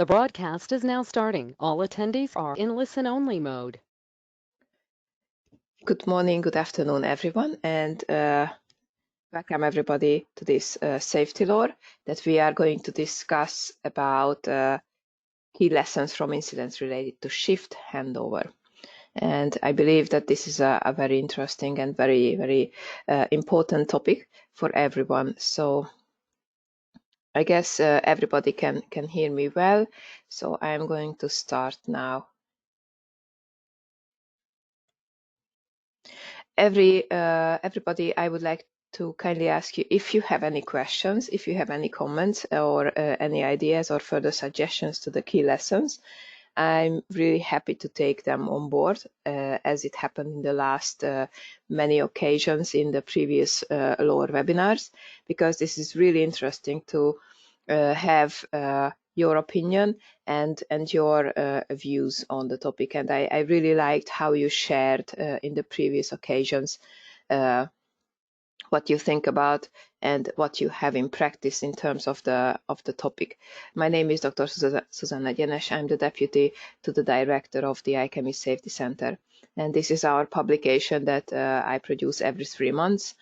The broadcast is now starting. All attendees are in listen-only mode. Good morning, good afternoon, everyone, and welcome everybody to this safety law that we are going to discuss about key lessons from incidents related to shift handover. And I believe that this is a very interesting and very important topic for everyone. So I guess everybody can hear me well. So I am going to start now. Everybody, I would like to kindly ask you if you have any questions, if you have any comments or any ideas or further suggestions to the key lessons. I'm really happy to take them on board, as it happened in the last many occasions in the previous lower webinars, because this is really interesting to have your opinion and your views on the topic. And I really liked how you shared in the previous occasions what you think about and what you have in practice in terms of the topic. My name is Dr. Susanna Gyenes. I'm the deputy to the director of the IChemE Safey Centre, and this is our publication that I produce every 3 months.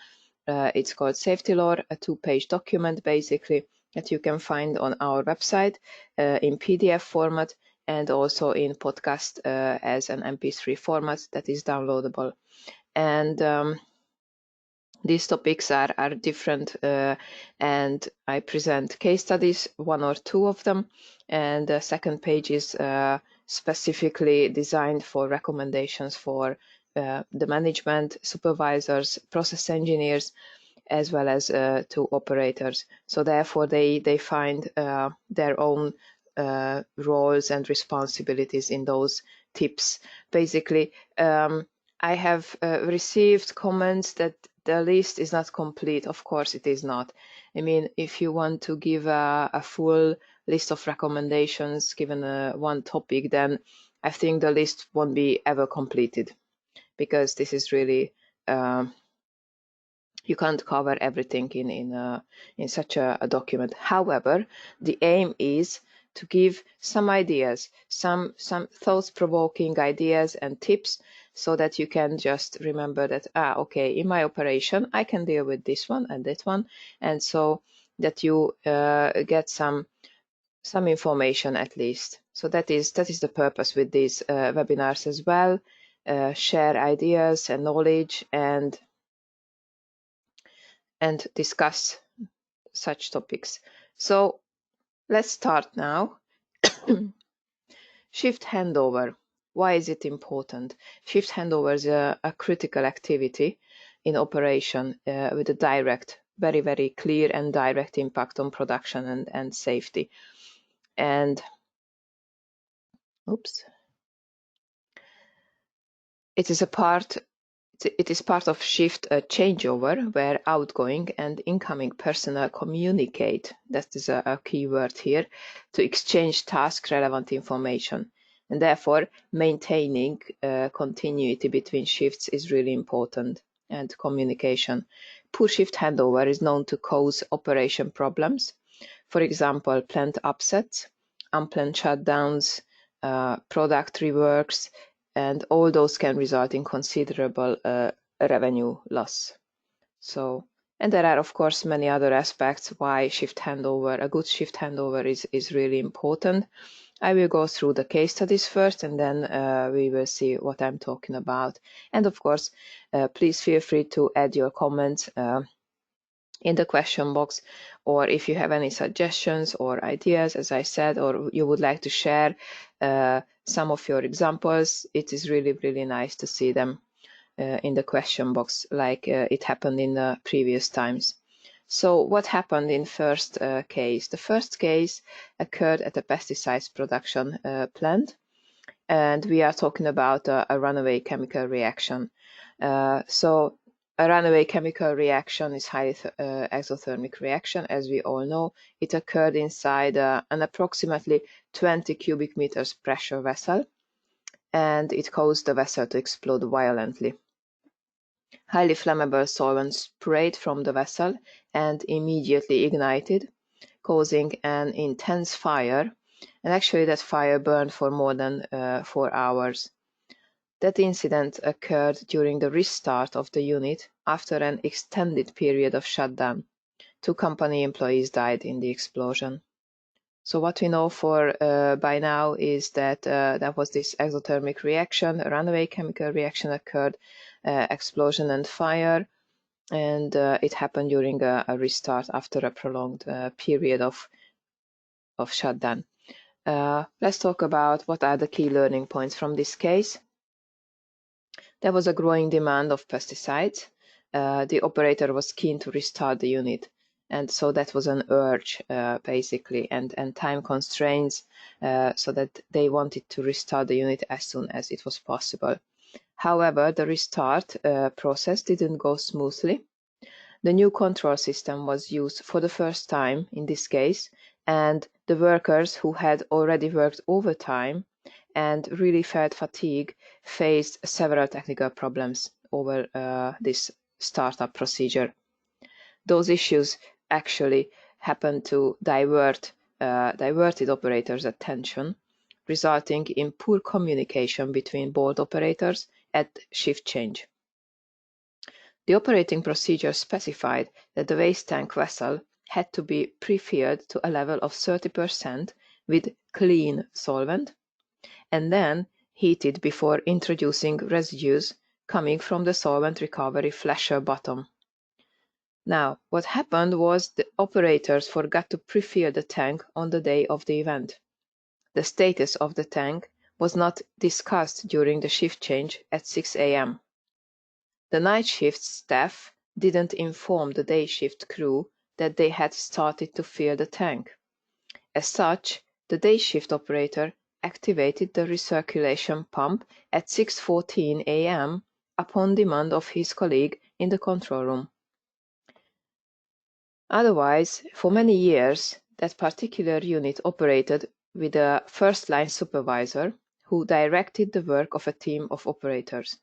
It's called Safety Law, a 2-page document basically that you can find on our website in PDF format and also in podcast as an MP3 format that is downloadable. And these topics are different, and I present case studies, 1 or 2 of them, and the second page is specifically designed for recommendations for the management, supervisors, process engineers, as well as to operators. So therefore they find their own roles and responsibilities in those tips. Basically, I have received comments that the list is not complete. Of course it is not. I mean, if you want to give a full list of recommendations given one topic, then I think the list won't be ever completed, because this is really you can't cover everything in such a document. However, the aim is to give some ideas, some thought-provoking ideas and tips, so that you can just remember that, okay, in my operation I can deal with this one and that one, and so that you get some information at least. So that is the purpose with these webinars as well. Share ideas and knowledge and discuss such topics. So let's start now. Shift handover. Why is it important? Shift handover is a critical activity in operation with a direct, very clear and direct impact on production and safety. And it is part of shift changeover, where outgoing and incoming personnel communicate. That is a key word here, to exchange task relevant information. And therefore, maintaining continuity between shifts is really important, and communication. Poor shift handover is known to cause operation problems. For example, plant upsets, unplanned shutdowns, product reworks, and all those can result in considerable revenue loss. So, and there are of course many other aspects why a good shift handover is really important. I will go through the case studies first, and then we will see what I'm talking about. And of course, please feel free to add your comments in the question box, or if you have any suggestions or ideas, as I said, or you would like to share some of your examples, it is really nice to see them in the question box, like it happened in the previous times. So what happened in first case? The first case occurred at a pesticides production plant, and we are talking about a runaway chemical reaction. So a runaway chemical reaction is highly exothermic reaction, as we all know. It occurred inside an approximately 20 cubic meters pressure vessel, and it caused the vessel to explode violently. Highly flammable solvent sprayed from the vessel and immediately ignited, causing an intense fire And actually that fire burned for more than 4 hours. That incident occurred during the restart of the unit after an extended period of shutdown. 2 company employees died in the explosion. So what we know for by now is that there was this exothermic reaction, a runaway chemical reaction occurred, explosion and fire, and it happened during a restart after a prolonged period of shutdown. Let's talk about what are the key learning points from this case. There was a growing demand of pesticides. The operator was keen to restart the unit. And so that was an urge, basically, and time constraints, so that they wanted to restart the unit as soon as it was possible. However, the restart process didn't go smoothly. The new control system was used for the first time in this case, and the workers who had already worked overtime and really felt fatigue faced several technical problems over this startup procedure. Those issues actually happened to diverted operators' attention, resulting in poor communication between board operators at shift change. The operating procedure specified that the waste tank vessel had to be pre-filled to a level of 30% with clean solvent and then heated before introducing residues coming from the solvent recovery flasher bottom. Now, what happened was the operators forgot to pre-fill the tank on the day of the event. The status of the tank was not discussed during the shift change at 6 a.m. The night shift staff didn't inform the day shift crew that they had started to fill the tank. As such, the day shift operator activated the recirculation pump at 6:14 a.m. upon demand of his colleague in the control room. Otherwise, for many years, that particular unit operated with a first-line supervisor who directed the work of a team of operators.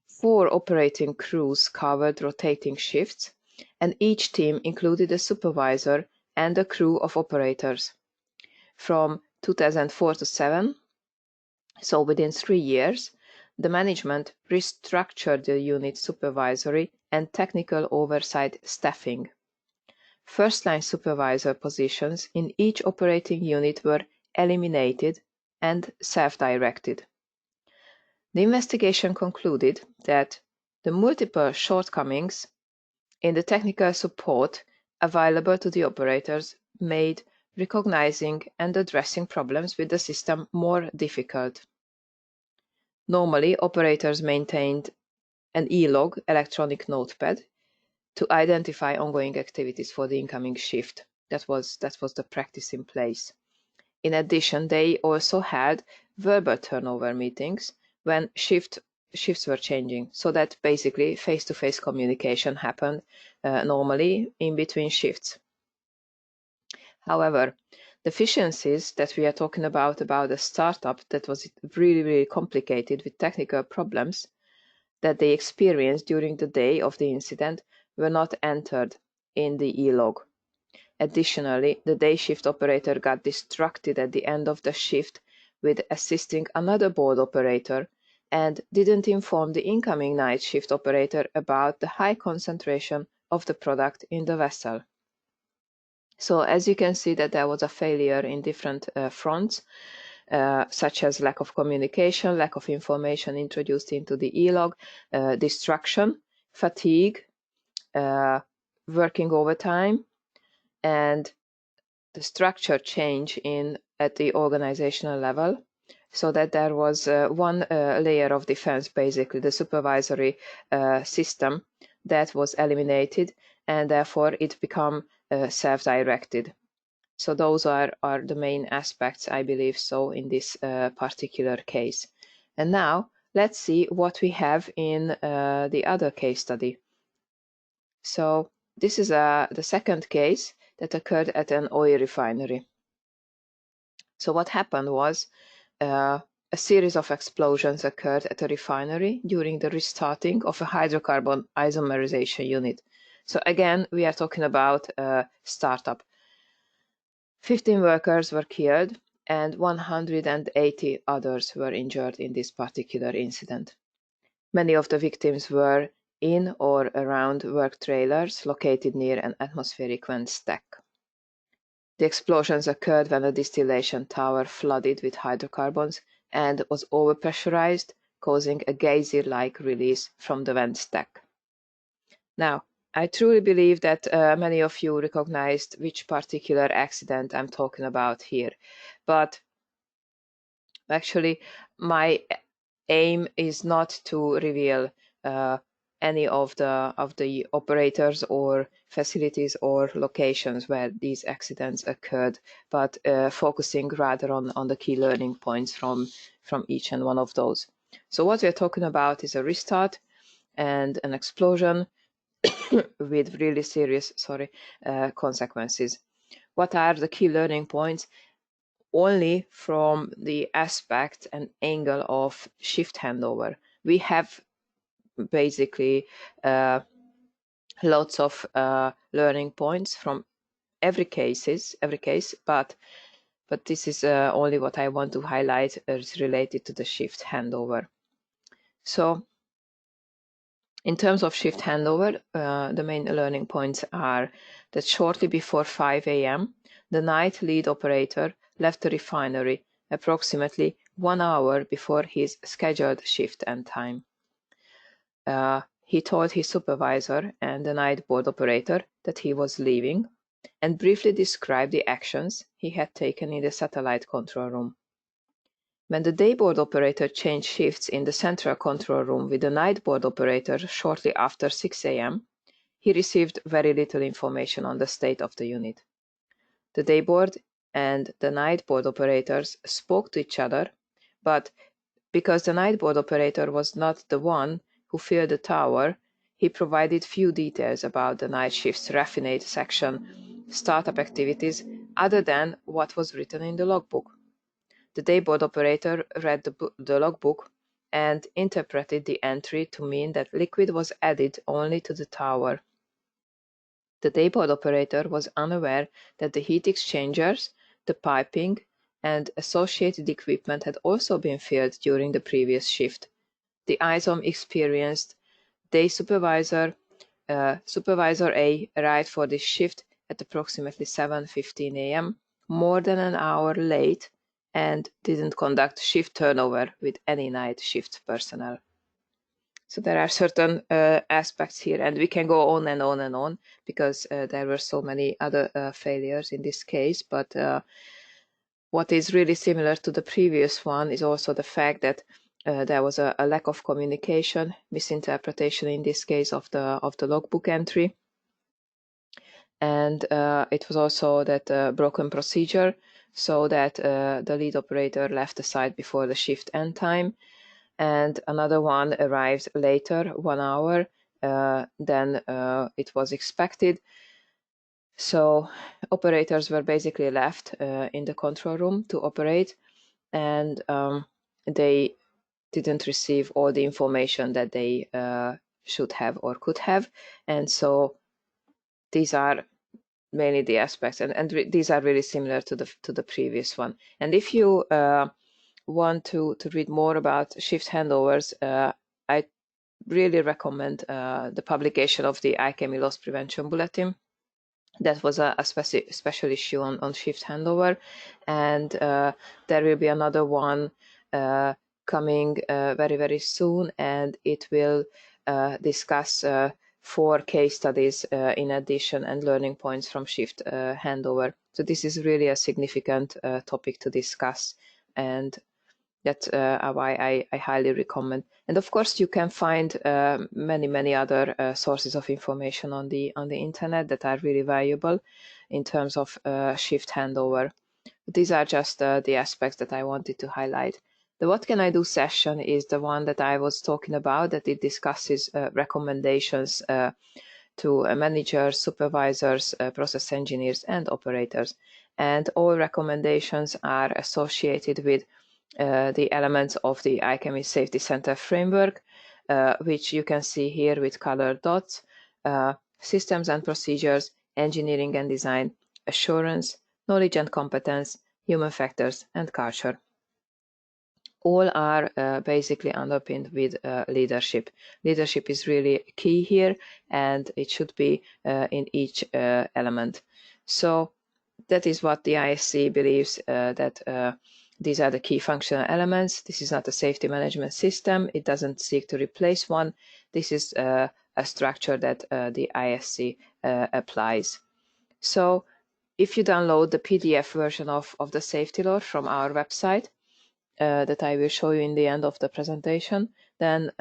4 operating crews covered rotating shifts, and each team included a supervisor and a crew of operators. From 2004 to 7, so within 3 years, the management restructured the unit supervisory and technical oversight staffing. First-line supervisor positions in each operating unit were eliminated and self-directed. The investigation concluded that the multiple shortcomings in the technical support available to the operators made recognizing and addressing problems with the system more difficult. Normally, operators maintained an e-log electronic notepad to identify ongoing activities for the incoming shift. That was the practice in place. In addition, they also had verbal turnover meetings when shifts were changing, so that basically face-to-face communication happened normally in between shifts. However, the deficiencies that we are talking about the startup that was really complicated with technical problems that they experienced during the day of the incident were not entered in the e-log. Additionally, the day shift operator got distracted at the end of the shift with assisting another board operator and didn't inform the incoming night shift operator about the high concentration of the product in the vessel. So as you can see that there was a failure in different fronts, such as lack of communication, lack of information introduced into the e-log, distraction, fatigue, working overtime, and the structure change at the organizational level, so that there was one layer of defense, basically the supervisory system, that was eliminated, and therefore it became self-directed. So those are the main aspects, I believe, so in this particular case. And now let's see what we have in the other case study. So this is the second case that occurred at an oil refinery. So what happened was a series of explosions occurred at a refinery during the restarting of a hydrocarbon isomerization unit. So again, we are talking about a startup. 15 workers were killed and 180 others were injured in this particular incident. Many of the victims were in or around work trailers located near an atmospheric vent stack. The explosions occurred when a distillation tower flooded with hydrocarbons and was overpressurized, causing a geyser-like release from the vent stack. Now, I truly believe that many of you recognized which particular accident I'm talking about here, but actually my aim is not to reveal any of the operators or facilities or locations where these accidents occurred, but focusing rather on the key learning points from each and one of those. So what we're talking about is a restart and an explosion with really serious consequences. What are the key learning points? Only from the aspect and angle of shift handover. We have basically lots of learning points from every case, but this is only what I want to highlight is related to the shift handover. So in terms of shift handover, the main learning points are that shortly before 5 a.m., the night lead operator left the refinery approximately 1 hour before his scheduled shift end time. He told his supervisor and the night board operator that he was leaving and briefly described the actions he had taken in the satellite control room. When the day board operator changed shifts in the central control room with the night board operator shortly after 6 a.m., he received very little information on the state of the unit. The day board and the night board operators spoke to each other, but because the night board operator was not the one who filled the tower, he provided few details about the night shift's raffinate section startup activities other than what was written in the logbook. The day board operator read the logbook and interpreted the entry to mean that liquid was added only to the tower. The day board operator was unaware that the heat exchangers, the piping, and associated equipment had also been filled during the previous shift. The IChemE experienced day supervisor A arrived for this shift at approximately 7:15 a.m., more than an hour late, and didn't conduct shift turnover with any night shift personnel. So there are certain aspects here, and we can go on and on and on because there were so many other failures in this case. But what is really similar to the previous one is also the fact that there was a lack of communication, misinterpretation in this case of the logbook entry. And it was also that broken procedure, so that the lead operator left the site before the shift end time, and another one arrived later, 1 hour than it was expected. So operators were basically left in the control room to operate, and they didn't receive all the information that they should have or could have. And so these are mainly the aspects, and these are really similar to the previous one. And if you want to read more about shift handovers, I really recommend the publication of the IChemE Loss Prevention Bulletin. That was a special issue on shift handover, and there will be another one coming very, very soon, and it will discuss 4 case studies in addition and learning points from shift handover. So this is really a significant topic to discuss, and that's why I highly recommend. And of course, you can find many other sources of information on the internet that are really valuable in terms of shift handover. These are just the aspects that I wanted to highlight. The What Can I Do session is the one that I was talking about, that it discusses recommendations to managers, supervisors, process engineers, and operators. And all recommendations are associated with the elements of the IChemE Safety Centre framework, which you can see here with colored dots: systems and procedures, engineering and design, assurance, knowledge and competence, human factors, and culture. All are basically underpinned with leadership. Leadership is really key here, and it should be in each element. So that is what the ISC believes, that these are the key functional elements. This is not a safety management system. It doesn't seek to replace one. This is a structure that the ISC applies. So if you download the PDF version of the safety law from our website, that I will show you in the end of the presentation, then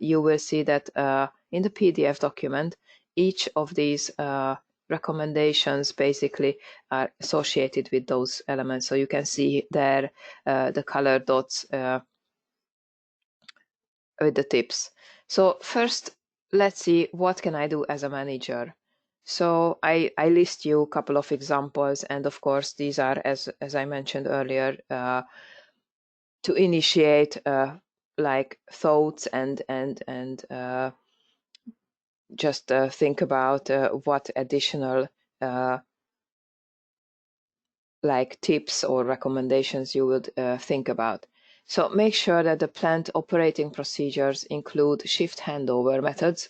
you will see that in the PDF document, each of these recommendations basically are associated with those elements. So you can see there the color dots with the tips. So first, let's see what can I do as a manager. So I list you a couple of examples, and of course these are, as I mentioned earlier, to initiate like thoughts and just think about what additional like tips or recommendations you would think about. So make sure that the planned operating procedures include shift handover methods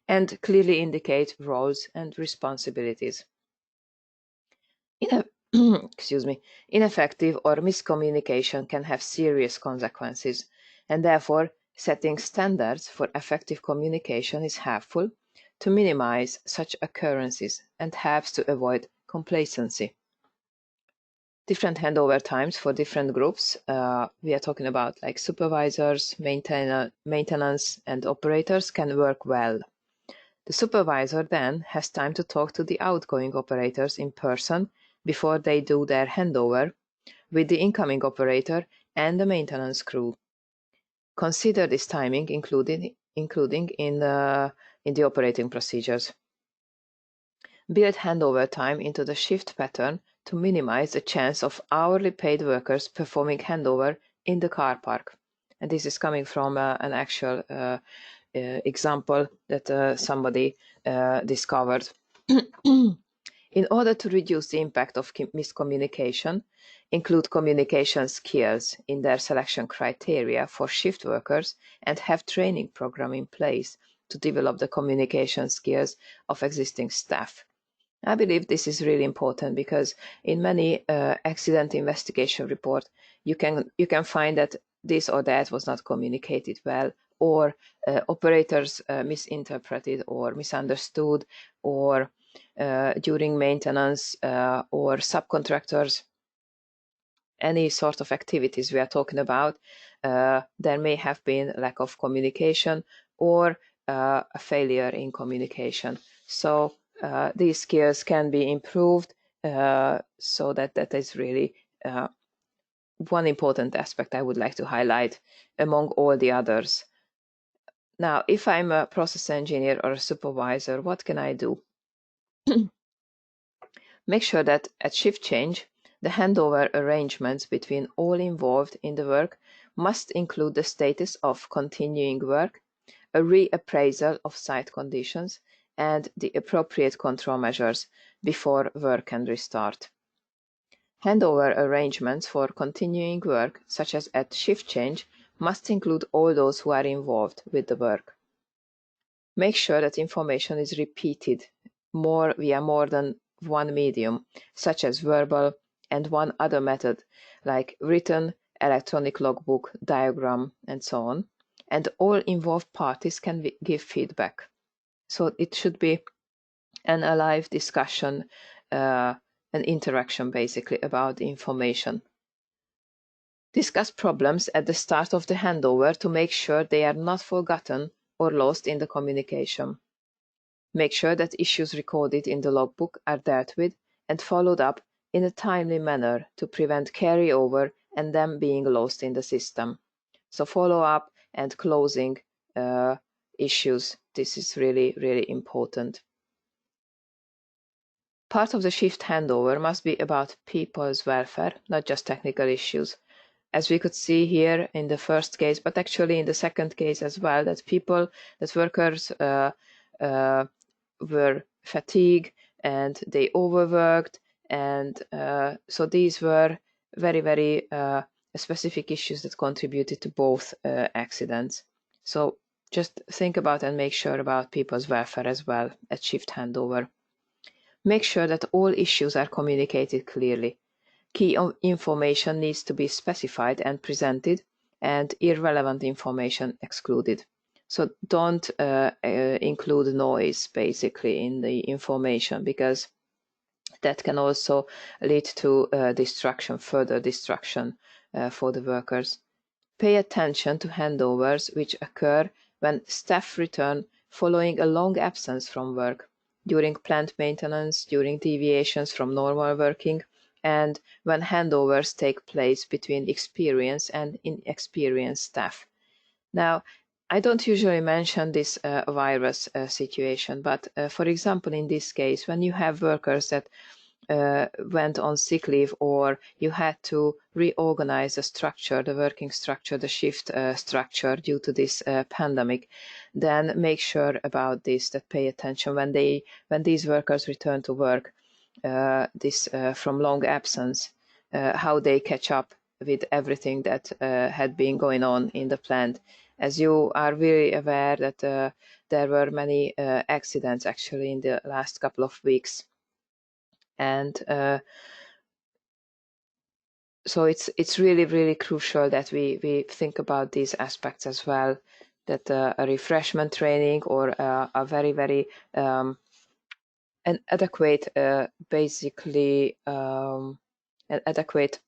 and clearly indicate roles and responsibilities. Excuse me, ineffective or miscommunication can have serious consequences, and therefore setting standards for effective communication is helpful to minimize such occurrences and helps to avoid complacency. Different handover times for different groups. We are talking about like supervisors, maintenance, and operators can work well. The supervisor then has time to talk to the outgoing operators in person before they do their handover with the incoming operator and the maintenance crew. Consider this timing including in the operating procedures. Build handover time into the shift pattern to minimize the chance of hourly paid workers performing handover in the car park. And this is coming from an actual example that somebody discovered. In order to reduce the impact of miscommunication, include communication skills in their selection criteria for shift workers and have training program in place to develop the communication skills of existing staff. I believe this is really important because in many accident investigation reports, you can find that this or that was not communicated well, or operators misinterpreted or misunderstood, or during maintenance or subcontractors, any sort of activities we are talking about, there may have been lack of communication or a failure in communication. So these skills can be improved, so that is really one important aspect I would like to highlight among all the others. Now, if I'm a process engineer or a supervisor, what can I do? Make sure that at shift change, the handover arrangements between all involved in the work must include the status of continuing work, a reappraisal of site conditions, and the appropriate control measures before work can restart. Handover arrangements for continuing work, such as at shift change, must include all those who are involved with the work. Make sure that information is repeated via more than one medium, such as verbal and one other method, like written, electronic logbook, diagram, and so on. And all involved parties can give feedback. So it should be an alive discussion, an interaction basically about the information. Discuss problems at the start of the handover to make sure they are not forgotten or lost in the communication. Make sure that issues recorded in the logbook are dealt with and followed up in a timely manner to prevent carryover and them being lost in the system. So follow up and closing issues. This is really, really important. Part of the shift handover must be about people's welfare, not just technical issues. As we could see here in the first case, but actually in the second case as well, that workers were fatigued and they overworked And so these were very, very specific issues that contributed to both accidents. So just think about and make sure about people's welfare as well at shift handover. Make sure that all issues are communicated clearly. Key information needs to be specified and presented, and irrelevant information excluded. So don't include noise basically in the information, because that can also lead to distraction, further distraction for the workers. Pay attention to handovers which occur when staff return following a long absence from work, during plant maintenance, during deviations from normal working, and when handovers take place between experienced and inexperienced staff. Now, I don't usually mention this virus situation, but for example, in this case, when you have workers that went on sick leave, or you had to reorganize the structure, the working structure, the shift structure due to this pandemic, then make sure about this, that pay attention when these workers return to work, this from long absence, how they catch up with everything that had been going on in the plant. As you are very aware that there were many accidents actually in the last couple of weeks, and so it's really, really crucial that we think about these aspects as well, that a refreshment training or a very, very an adequate basically an adequate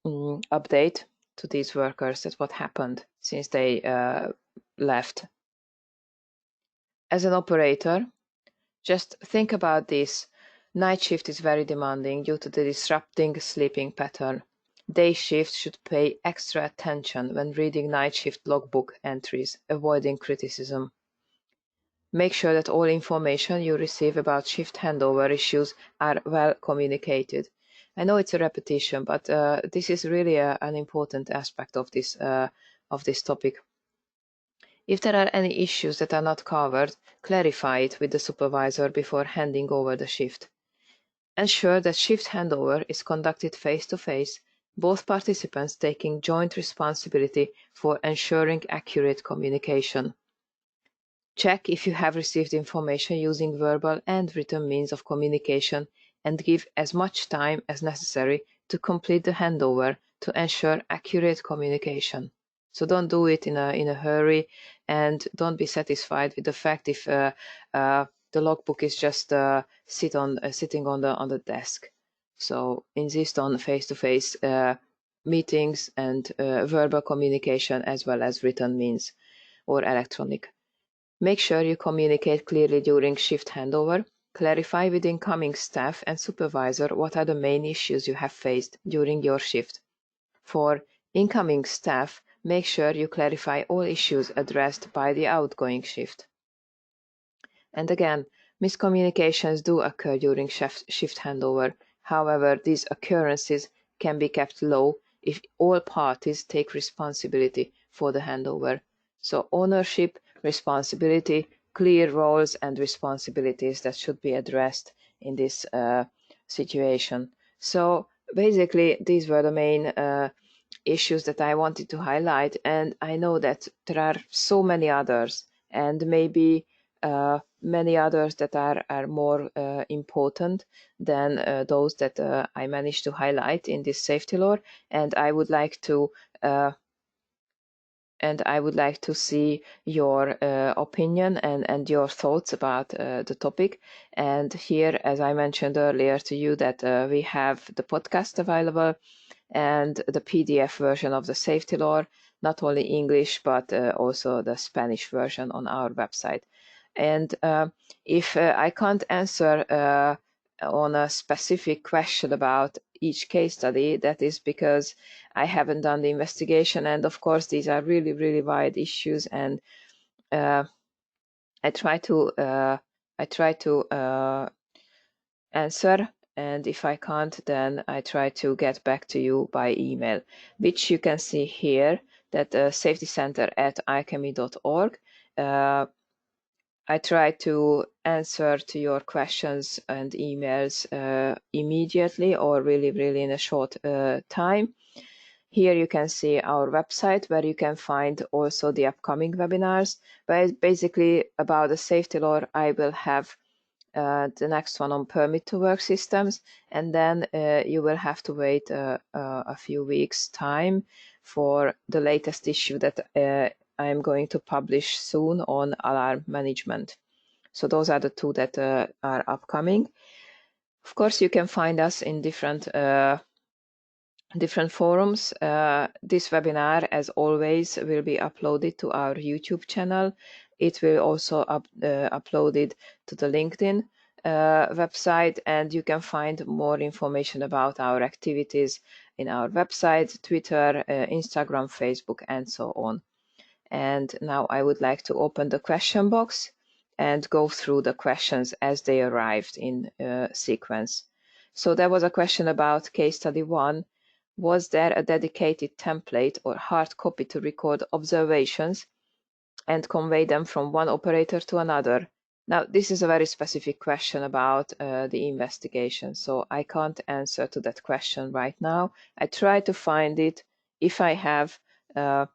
update to these workers, that what happened since they left. As an operator, just think about this. Night shift is very demanding due to the disrupting sleeping pattern. Day shift should pay extra attention when reading night shift logbook entries, avoiding criticism. Make sure that all information you receive about shift handover issues are well communicated. I know it's a repetition, but this is really an important aspect of this topic. If there are any issues that are not covered, clarify it with the supervisor before handing over the shift. Ensure that shift handover is conducted face-to-face, both participants taking joint responsibility for ensuring accurate communication. Check if you have received information using verbal and written means of communication, and give as much time as necessary to complete the handover to ensure accurate communication. So don't do it in a hurry, and don't be satisfied with the fact if the logbook is just sitting on the desk. So insist on face-to-face meetings and verbal communication, as well as written means or electronic. Make sure you communicate clearly during shift handover. Clarify with incoming staff and supervisor what are the main issues you have faced during your shift. For incoming staff, make sure you clarify all issues addressed by the outgoing shift. And again, miscommunications do occur during shift handover. However, these occurrences can be kept low if all parties take responsibility for the handover. So ownership, responsibility, clear roles and responsibilities that should be addressed in this situation. So basically, these were the main issues that I wanted to highlight, and I know that there are so many others, and maybe many others that are more important than those that I managed to highlight in this safety law, and I would like to see your opinion and your thoughts about the topic. And here, as I mentioned earlier to you, that we have the podcast available and the PDF version of the safety law, not only English, but also the Spanish version on our website. And if I can't answer on a specific question about each case study, that is because I haven't done the investigation. And of course, these are really, really wide issues. And I try to answer. And if I can't, then I try to get back to you by email, which you can see here, that safetycenter@icheme.org. I try to answer to your questions and emails immediately or really in a short time. Here you can see our website where you can find also the upcoming webinars. But basically about the safety law, I will have the next one on permit to work systems, and then you will have to wait a few weeks time for the latest issue that I am going to publish soon on alarm management. So those are the two that are upcoming. Of course, you can find us in different forums. This webinar, as always, will be uploaded to our YouTube channel. It will also uploaded to the LinkedIn website, and you can find more information about our activities in our website, Twitter, Instagram, Facebook, and so on. And now I would like to open the question box and go through the questions as they arrived in sequence. So there was a question about case study 1. Was there a dedicated template or hard copy to record observations and convey them from one operator to another? Now, this is a very specific question about the investigation, so I can't answer to that question right now. I try to find it if I have the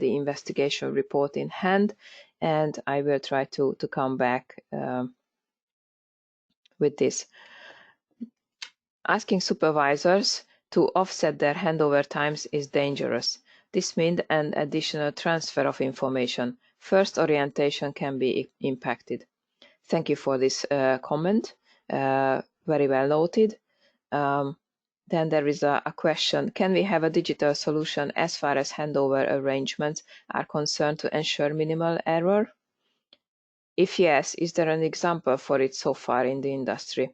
investigation report in hand, and I will try to come back with this. Asking supervisors to offset their handover times is dangerous. This means an additional transfer of information. First orientation can be impacted. Thank you for this comment. Very well noted. Then there is a question. Can we have a digital solution as far as handover arrangements are concerned to ensure minimal error? If yes, is there an example for it so far in the industry?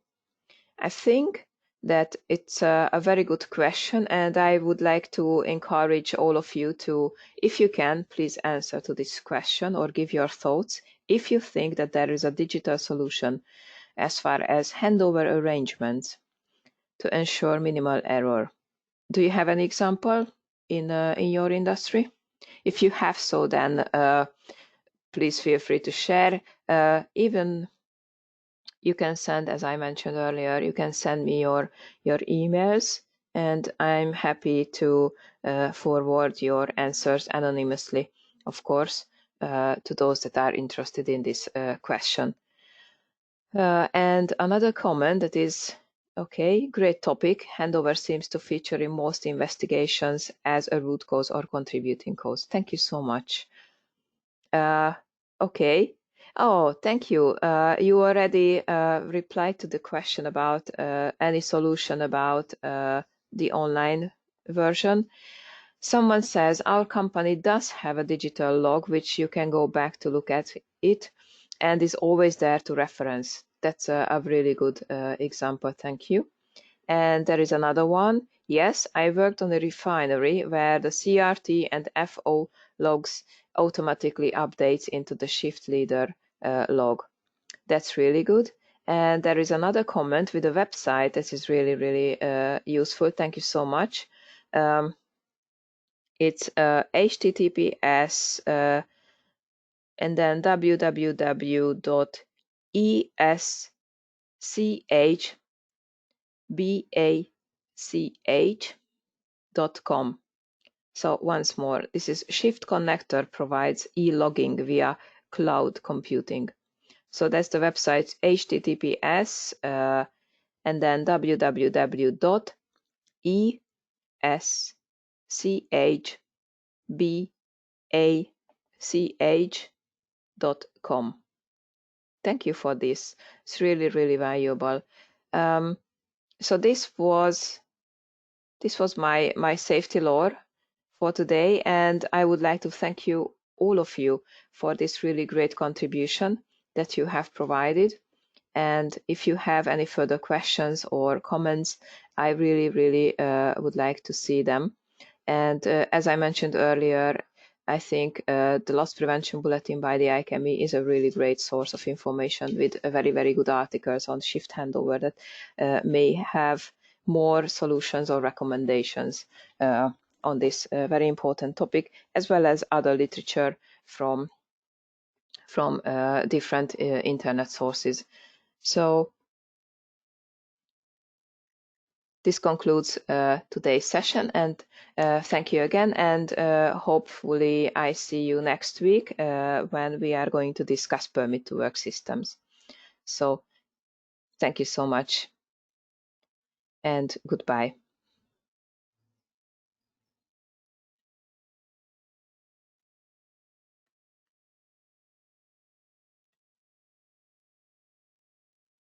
I think that it's a very good question, and I would like to encourage all of you to, if you can, please answer to this question or give your thoughts if you think that there is a digital solution as far as handover arrangements to ensure minimal error. Do you have an example in your industry? If you have so, then please feel free to share. Even you can send, as I mentioned earlier, you can send me your emails, and I'm happy to forward your answers anonymously, of course, to those that are interested in this question. And another comment that is, okay, great topic. Handover seems to feature in most investigations as a root cause or contributing cause. Thank you so much. Okay. Oh, thank you. You already replied to the question about any solution about the online version. Someone says our company does have a digital log, which you can go back to look at it, and is always there to reference. That's a really good example. Thank you. And there is another one. Yes, I worked on a refinery where the CRT and FO logs automatically updates into the shift leader log. That's really good. And there is another comment with a website that is really useful. Thank you so much. It's https and then www.eschbach.com. So once more, this is Shift Connector provides e-logging via cloud computing. So that's the website https and then www.eschbach.com. Thank you for this. It's really valuable. So this was my safety law for today, and I would like to thank you, all of you, for this really great contribution that you have provided. And if you have any further questions or comments, I really would like to see them. And as I mentioned earlier, I think the Loss Prevention Bulletin by the IChemE is a really great source of information with very good articles on shift handover that may have more solutions or recommendations on this very important topic, as well as other literature from from different internet sources. So this concludes today's session, and thank you again, and hopefully I see you next week when we are going to discuss permit to work systems. So thank you so much and goodbye.